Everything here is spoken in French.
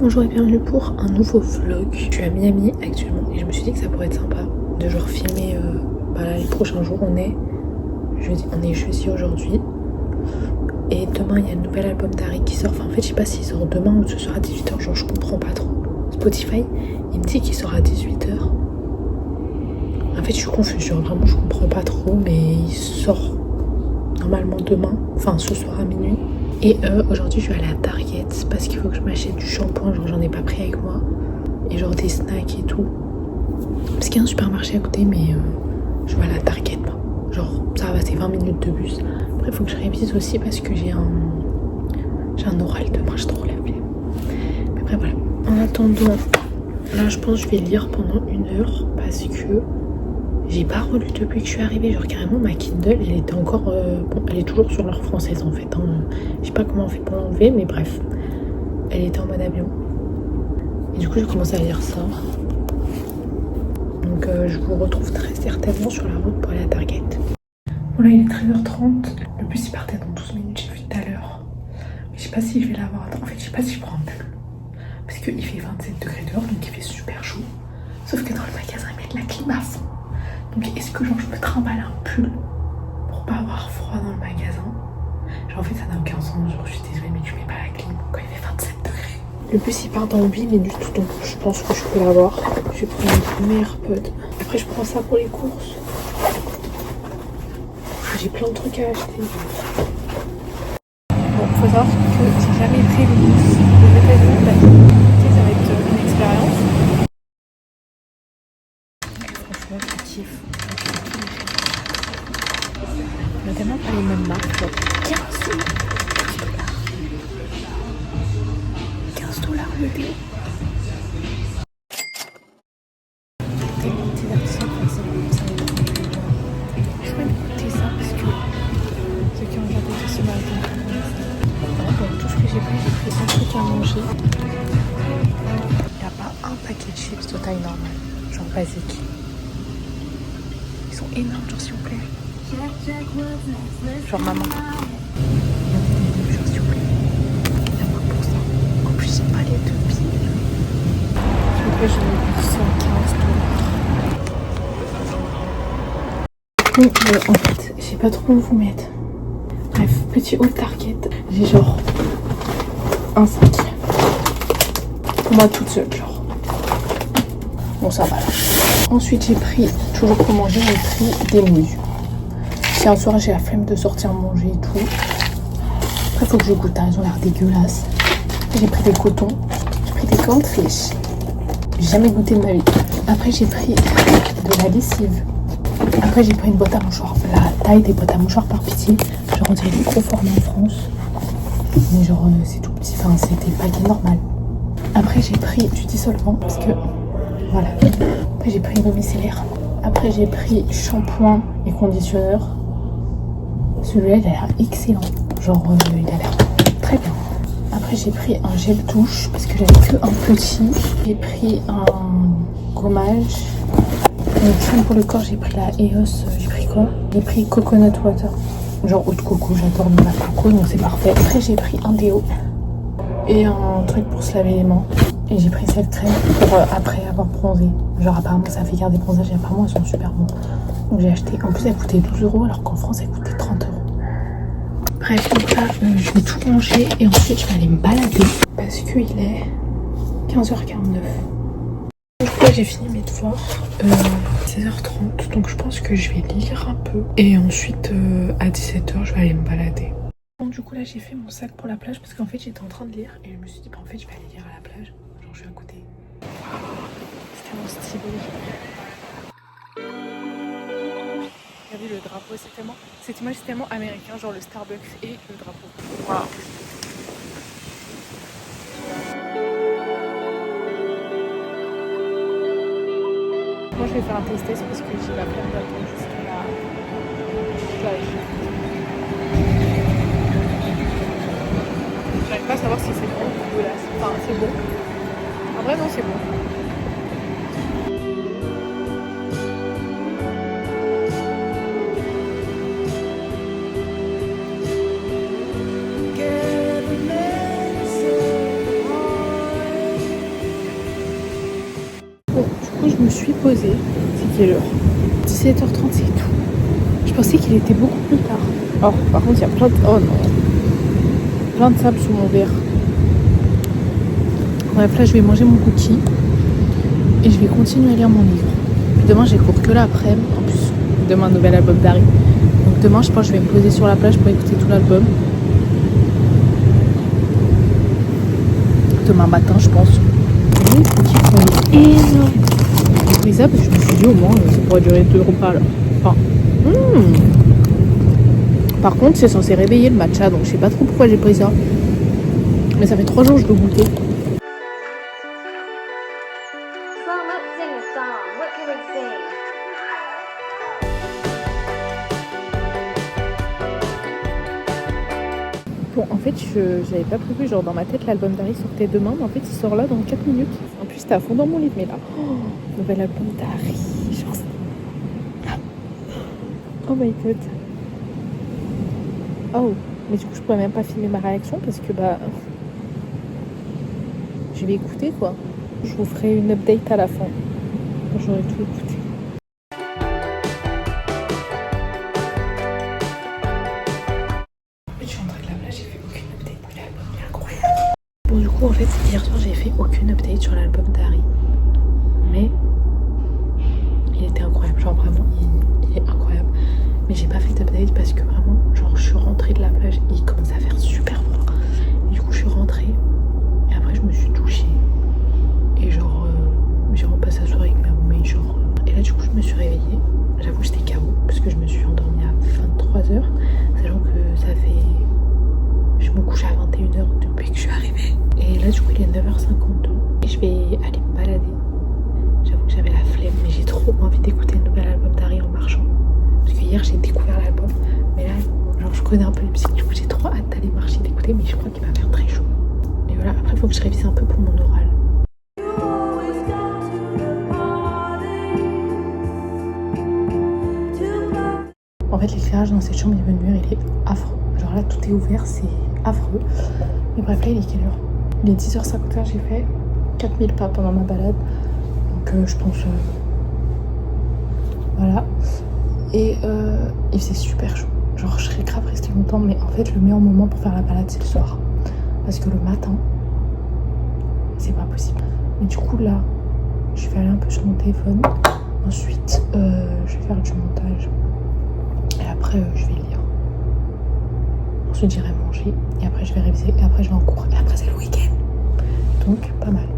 Bonjour et bienvenue pour un nouveau vlog. Je suis à Miami actuellement et je me suis dit que ça pourrait être sympa de genre filmer les prochains jours. On est jeudi aujourd'hui et demain il y a le nouvel album d'Harry qui sort. Enfin, en fait je sais pas s'il sort demain ou ce sera à 18h, genre je comprends pas trop. Spotify il me dit qu'il sort à 18h. En fait je suis confuse, genre vraiment je comprends pas trop, mais il sort normalement demain, enfin ce soir à minuit. Et aujourd'hui je vais aller à Target parce qu'il faut que je m'achète du shampoing, genre j'en ai pas pris avec moi. Et genre des snacks et tout. Parce qu'il y a un supermarché à côté, mais je vais aller à Target. Genre ça va, c'est 20 minutes de bus. Après il faut que je révise aussi parce que j'ai un oral demain, j'ai trop la flemme. Mais après voilà. En attendant, là je pense que je vais lire pendant 1 heure parce que j'ai pas relu depuis que je suis arrivée. Genre carrément ma Kindle elle était encore elle est toujours sur l'heure française en fait hein. Je sais pas comment on fait pour l'enlever, mais bref, elle était en mode avion et du coup j'ai commencé à lire ça. Donc je vous retrouve très certainement sur la route pour aller à Target. Bon là il est 13h30, le bus il partait dans 12 minutes, j'ai vu tout à l'heure. Mais je sais pas si je vais l'avoir. En fait je sais pas si je prends un pull parce qu'il fait 27 degrés dehors, donc il fait super chaud. Sauf que dans le magasin ils mettent la clim à fond. Donc est-ce que genre je me trimballe un pull pour pas avoir froid dans le magasin? Genre en fait ça n'a aucun sens, genre je suis désolée mais tu mets pas la clim quand il fait 27 degrés. Le bus il part dans 8 minutes donc je pense que je peux l'avoir. Je vais prendre mes AirPods. Après je prends ça pour les courses. J'ai plein de trucs à acheter. Bon, faut savoir que j'ai jamais pris le bus aux États-Unis. Ça va être une expérience. Franchement je kiffe. On a tellement pas les mêmes marques. Genre 15 $ le déo. Des petits artisans français. Je vais écouter ça parce que ceux qui ont regardé ce marathon. Donc tout ce que j'ai pris un truc à manger. Il n'y a pas un paquet de chips de taille normale, genre basique. Ils sont énormes, genre s'il vous plaît. Genre maman. Genre s'il vous plaît. D'abord pour ça. En plus j'ai pas les 2 billes. Après je vais 115 $. En fait, je sais pas trop où vous mettre. Bref, petit haul Target. J'ai genre un sac. Pour moi toute seule, genre. Bon, ça va là. Ensuite, j'ai pris, toujours pour manger, j'ai pris des nouilles. Si un soir j'ai la flemme de sortir manger et tout. Après, faut que je goûte, hein, elles ont l'air dégueulasses. J'ai pris des cotons. J'ai pris des cornflakes. J'ai jamais goûté de ma vie. Après, j'ai pris de la lessive. Après j'ai pris une boîte à mouchoirs, la taille des boîtes à mouchoirs par pitié, genre on dirait des gros formats en France, mais genre c'est tout petit, enfin c'était le paquet normal. Après j'ai pris du dissolvant parce que voilà. Après j'ai pris une eau micellaire. Après j'ai pris shampoing et conditionneur. Celui-là il a l'air excellent, genre il a l'air très bien. Après j'ai pris un gel douche parce que j'avais que un petit. J'ai pris un gommage. Crème pour le corps, j'ai pris la EOS, j'ai pris quoi? J'ai pris coconut water, genre eau de coco, j'adore la coco donc c'est parfait. Après j'ai pris un déo et un truc pour se laver les mains. Et j'ai pris cette crème pour après avoir bronzé. Genre apparemment ça fait garder bronzage et apparemment elles sont super bons. Donc j'ai acheté, en plus elle coûtait 12 € alors qu'en France elle coûtait 30 €. Bref donc là je vais tout ranger et ensuite je vais aller me balader parce qu'il est 15h49. Là j'ai fini mes devoirs, 16h30, donc je pense que je vais lire un peu et ensuite à 17h je vais aller me balader. Bon du coup là j'ai fait mon sac pour la plage parce qu'en fait j'étais en train de lire et je me suis dit bah en fait je vais aller lire à la plage, genre je suis à côté. C'était mon stylé. Regardez le drapeau, c'est tellement américain, genre le Starbucks et le drapeau. Waouh. Moi je vais faire un test parce que j'ai la flemme d'attendre jusqu'à la plage. J'arrive pas à savoir si c'est bon ou là. Enfin c'est bon. En vrai non c'est bon. Je me suis posée, c'est quelle heure? 17h30 c'est tout. Je pensais qu'il était beaucoup plus tard. Alors par contre il y a plein de... Oh non. Plein de sable sous mon verre. Bref là je vais manger mon cookie. Et je vais continuer à lire mon livre. Puis demain j'ai cours que l'après-midi. En plus demain nouvel album d'Harry. Donc demain je pense que je vais me poser sur la plage pour écouter tout l'album. Demain matin je pense. Les cookies sont énormes. J'ai pris ça parce que je me suis dit au moins ça pourrait durer 2 repas là. Enfin, Par contre c'est censé réveiller le matcha donc je sais pas trop pourquoi j'ai pris ça. Mais ça fait 3 jours que je veux goûter. Bon, en fait, j'avais pas prévu, genre dans ma tête, l'album d'Harry sortait demain, mais en fait, il sort là dans 4 minutes. En plus, c'était à fond dans mon livre, mais là, nouvel album d'Harry, genre ça. Oh my god. Oh, mais du coup, je pourrais même pas filmer ma réaction parce que bah. Je vais écouter quoi. Je vous ferai une update à la fin. J'aurai tout écouté. Je suis rentrée de la plage, j'ai fait aucune update. L'album est incroyable. Bon, du coup, en fait, hier soir, j'ai fait aucune update sur l'album d'Harry. Mais il était incroyable. Genre vraiment, il est incroyable. Mais j'ai pas fait d'update parce que vraiment, genre, je suis rentrée de la plage. Il commence à faire super froid. Et du coup, je suis rentrée. Et après, je me suis douchée. Et genre, j'ai repassé la soirée avec ma mamie. Genre. Et là, du coup, je me suis réveillée. J'avoue, j'étais KO parce que je me suis endormie à 23h. Sachant que ça fait. Je me couche à 21h depuis que je suis arrivée. Et là, du coup, il est 9h52. Et je vais aller me balader. J'avoue que j'avais la flemme, mais j'ai trop envie d'écouter le nouvel album d'Harry en marchant. Parce que hier, j'ai découvert l'album. Mais là, genre, je connais un peu les musiques. Du coup, j'ai trop hâte d'aller marcher, d'écouter. Mais je crois qu'il va faire très chaud. Et voilà, après, il faut que je révise un peu pour mon oral. En fait, l'éclairage dans cette chambre, il va nuire, il est affreux. Genre là, tout est ouvert, c'est affreux. Mais bref, là, il est quelle heure? Il est 10h51, j'ai fait 4000 pas pendant ma balade. Donc, je pense... Voilà. Et il faisait super chaud. Genre, je serais grave restée longtemps, mais en fait, le meilleur moment pour faire la balade, c'est le soir. Parce que le matin, c'est pas possible. Mais du coup, là, je vais aller un peu sur mon téléphone. Ensuite, je vais faire du montage. Et après, je vais lire. Ensuite, j'irai manger. Et après, je vais réviser. Et après, je vais en cours. Et après, c'est le week-end. Donc, pas mal.